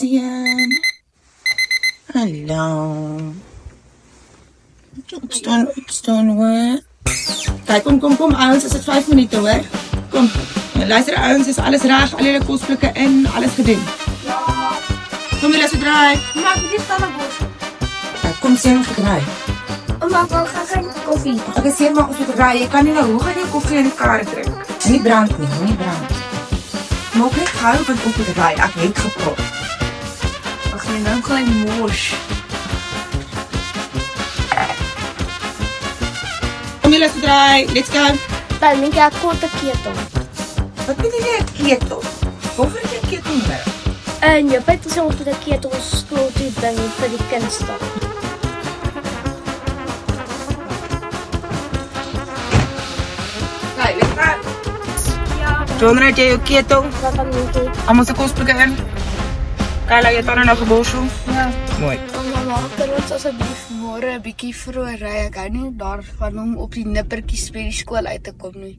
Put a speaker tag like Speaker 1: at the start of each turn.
Speaker 1: seun. Hallo. Opstaan hoor. Kijk, kom, ouens, is het 5 minuten hoor. Kom, luister ouens, is alles reg, al julle kosblikke in, alles gedoen. Kom julle so draai.
Speaker 2: Maar ek het staan op bos.
Speaker 1: Kijk, kom sê ons gedraai.
Speaker 2: Maar ek wil geen koffie.
Speaker 1: Ek sê maar ons moet draai, jy kan nie nou, hoe gaan jy koffie in die kar drink? Nie brand nie, nie brand. Maak net gauw van op die draai, ek het geprop.
Speaker 2: Ag nee, nou gaan ek mors.
Speaker 1: Kom julle so draai, let's go.
Speaker 2: Dan denk ek kort 'n ketel.
Speaker 1: Wat bedoel jy 'n ketel? Waarvoor het jy 'n ketel nodig?
Speaker 2: En jy weet ons moet 'n ketel skool toe bring vir die kindstap.
Speaker 1: Kijk, let's go.
Speaker 2: Ja,
Speaker 1: Johan, het jy jou ketel?
Speaker 2: wat dan moet ek?
Speaker 1: Allemaal se kosblikke in? Kyla, jy tanden nou geborsel?
Speaker 2: Ja.
Speaker 1: Mooi.
Speaker 2: Mamma, kan ons asseblief môre 'n bietjie vroeër ry? Ek hou nie daarvan om op die nippertjies by die skool uit te kom nie.